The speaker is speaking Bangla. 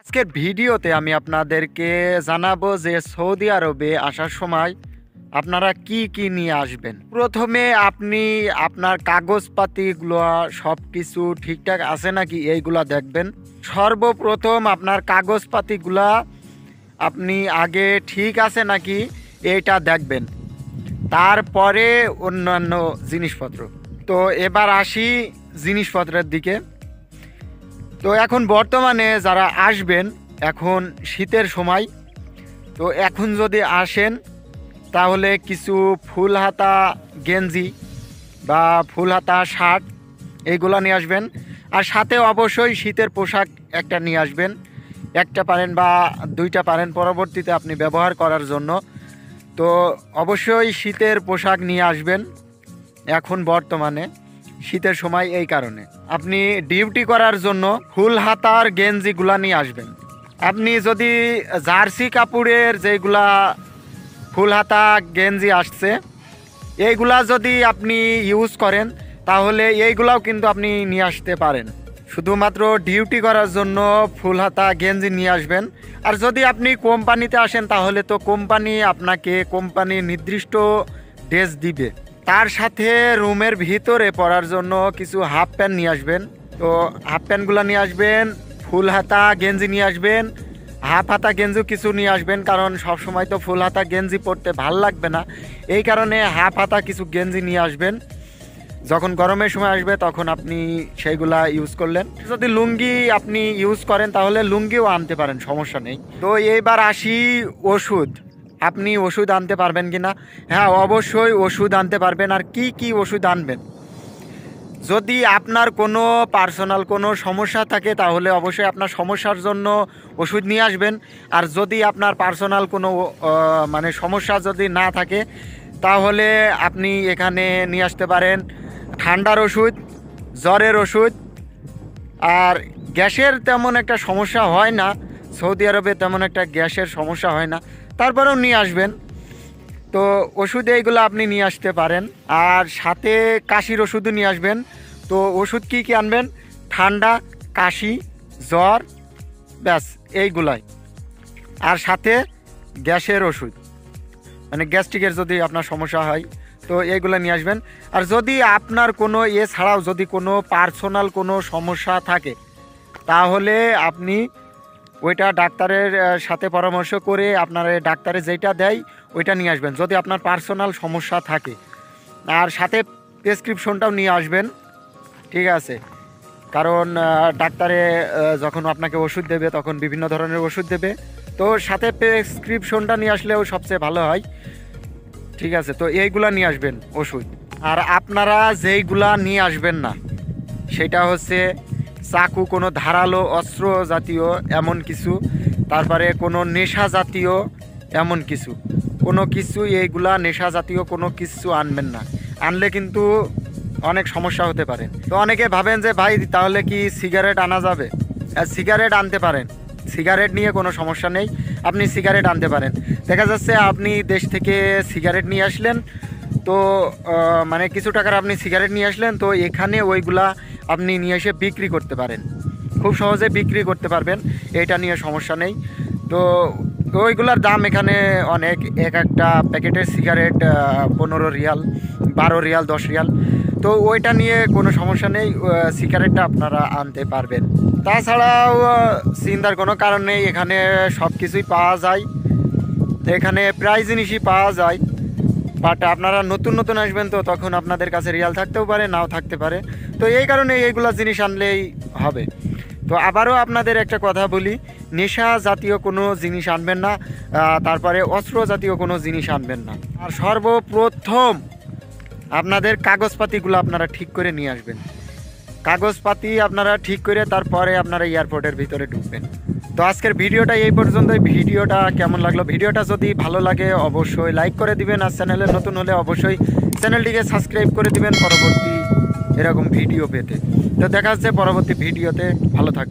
আজকের ভিডিওতে আমি আপনাদেরকে জানাবো যে সৌদি আরবে আসার সময় আপনারা কি কি নিয়ে আসবেন। প্রথমে আপনি আপনার কাগজপাতিগুলো সব কিছু ঠিকঠাক আছে নাকি এইগুলা দেখবেন। সর্বপ্রথম আপনার কাগজপাতিগুলা আপনি আগে ঠিক আছে নাকি এইটা দেখবেন, তারপরে অন্যান্য জিনিসপত্র। তো এবার আসি জিনিসপত্রের দিকে। তো এখন বর্তমানে যারা আসবেন, এখন শীতের সময়, তো এখন যদি আসেন তাহলে কিছু ফুল হাতা গেঞ্জি বা ফুল হাতা শার্ট এইগুলো নিয়ে আসবেন। আর সাথে অবশ্যই শীতের পোশাক একটা নিয়ে আসবেন, একটা পারেন বা দুইটা পারেন পরবর্তীতে আপনি ব্যবহার করার জন্য। তো অবশ্যই শীতের পোশাক নিয়ে আসবেন এখন বর্তমানে শীতের সময়। এই কারণে আপনি ডিউটি করার জন্য ফুল হাতার গেঞ্জিগুলা নিয়ে আসবেন। আপনি যদি জার্সি কাপড়ের যেগুলা ফুল হাতা গেঞ্জি আসছে এইগুলা যদি আপনি ইউজ করেন তাহলে এইগুলাও কিন্তু আপনি নিয়ে আসতে পারেন। শুধুমাত্র ডিউটি করার জন্য ফুল হাতা গেঞ্জি নিয়ে আসবেন। আর যদি আপনি কোম্পানিতে আসেন তাহলে তো কোম্পানি আপনাকে কোম্পানির নির্দিষ্ট ড্রেস দিবে। তার সাথে রুমের ভিতরে পরার জন্য কিছু হাফ প্যান্ট নিয়ে আসবেন। তো হাফ প্যান্টগুলো নিয়ে আসবেন, ফুল হাতা গেঞ্জি নিয়ে আসবেন, হাফ হাতা গেঞ্জিও কিছু নিয়ে আসবেন, কারণ সব সময় তো ফুল হাতা গেঞ্জি পরতে ভাল লাগবে না। এই কারণে হাফ হাতা কিছু গেঞ্জি নিয়ে আসবেন। যখন গরমের সময় আসবে তখন আপনি সেইগুলা ইউজ করলেন। যদি লুঙ্গি আপনি ইউজ করেন তাহলে লুঙ্গিও আনতে পারেন, সমস্যা নেই। তো এইবার আসি ওষুধ। আপনি ওষুধ আনতে পারবেন কি না? হ্যাঁ, অবশ্যই ওষুধ আনতে পারবেন। আর কি কি ওষুধ আনবেন? যদি আপনার কোনো পার্সোনাল কোনো সমস্যা থাকে তাহলে অবশ্যই আপনার সমস্যার জন্য ওষুধ নিয়ে আসবেন। আর যদি আপনার পার্সোনাল কোনো মানে সমস্যা যদি না থাকে তাহলে আপনি এখানে নিয়ে আসতে পারেন ঠান্ডার ওষুধ, জ্বরের ওষুধ। আর গ্যাসের তেমন একটা সমস্যা হয় না, সৌদি আরবে তেমন একটা গ্যাসের সমস্যা হয় না, তারপরেও নিয়ে আসবেন। তো ওষুধ এইগুলো আপনি নিয়ে আসতে পারেন। আর সাথে কাশির ওষুধও নিয়ে আসবেন। তো ওষুধ কি কি আনবেন? ঠান্ডা, কাশি, জ্বর, ব্যাস এইগুলাই। আর সাথে গ্যাসের ওষুধ, মানে গ্যাস্ট্রিকের যদি আপনার সমস্যা হয় তো এইগুলো নিয়ে আসবেন। আর যদি আপনার কোনো এছাড়াও যদি কোনো পার্সোনাল কোনো সমস্যা থাকে তাহলে আপনি ওইটা ডাক্তারের সাথে পরামর্শ করে আপনার ডাক্তারে যেটা দেয় ওইটা নিয়ে আসবেন যদি আপনার পার্সোনাল সমস্যা থাকে। আর সাথে প্রেসক্রিপশনটাও নিয়ে আসবেন, ঠিক আছে? কারণ ডাক্তারে যখন আপনাকে ওষুধ দেবে তখন বিভিন্ন ধরনের ওষুধ দেবে, তো সাথে প্রেসক্রিপশনটা নিয়ে আসলেও সবচেয়ে ভালো হয়, ঠিক আছে? তো এইগুলা নিয়ে আসবেন ওষুধ। আর আপনারা যেইগুলা নিয়ে আসবেন না সেটা হচ্ছে চাকু, কোনো ধারালো অস্ত্র জাতীয় এমন কিছু, তারপরে কোনো নেশা জাতীয় এমন কিছু, কোনো কিছু এইগুলা নেশা জাতীয় কোনো কিছু আনবেন না। আনলে কিন্তু অনেক সমস্যা হতে পারে। তো অনেকে ভাবেন যে ভাই তাহলে কি সিগারেট আনা যাবে? সিগারেট আনতে পারেন, সিগারেট নিয়ে কোনো সমস্যা নেই, আপনি সিগারেট আনতে পারেন। দেখা যাচ্ছে আপনি দেশ থেকে সিগারেট নিয়ে আসলেন, তো মানে কিছু টাকার আপনি সিগারেট নিয়ে আসলেন, তো এখানে ওইগুলা আপনি নিয়ে এসে বিক্রি করতে পারেন, খুব সহজে বিক্রি করতে পারবেন, এটা নিয়ে সমস্যা নেই। তো ওইগুলার দাম এখানে অনেক, এক একটা প্যাকেটের সিগারেট 15 রিয়াল, 12 রিয়াল, 10 রিয়াল। তো ওইটা নিয়ে কোনো সমস্যা নেই, সিগারেটটা আপনারা আনতে পারবেন। তাছাড়াও চিন্তার কোনো কারণ নেই, এখানে সব কিছুই পাওয়া যায়, এখানে প্রায় জিনিসই পাওয়া যায়। বাট আপনারা নতুন নতুন আসবেন তো তখন আপনাদের কাছে রিয়াল থাকতেও পারে, নাও থাকতে পারে। তো এই কারণে এইগুলো জিনিস আনলেই হবে। তো আবারও আপনাদের একটা কথা বলি, নেশা জাতীয় কোনো জিনিস আনবেন না, তারপরে অস্ত্র জাতীয় কোনো জিনিস আনবেন না। আর সর্বপ্রথম আপনাদের কাগজপাতিগুলো আপনারা ঠিক করে নিয়ে আসবেন। কাগজপাতি আপনারা ঠিক করে তারপরে আপনারা এয়ারপোর্টের ভিতরে ঢুকবেন। তো আজকের ভিডিওটা এই পর্যন্তই। ভিডিওটা কেমন লাগলো? ভিডিওটা যদি ভালো লাগে অবশ্যই লাইক করে দিবেন। আর চ্যানেলে নতুন হলে অবশ্যই চ্যানেলটিকে সাবস্ক্রাইব করে দিবেন পরবর্তী এরকম ভিডিও পেতে। তো দেখা যাচ্ছে পরবর্তী ভিডিওতে। ভালো থাকবে।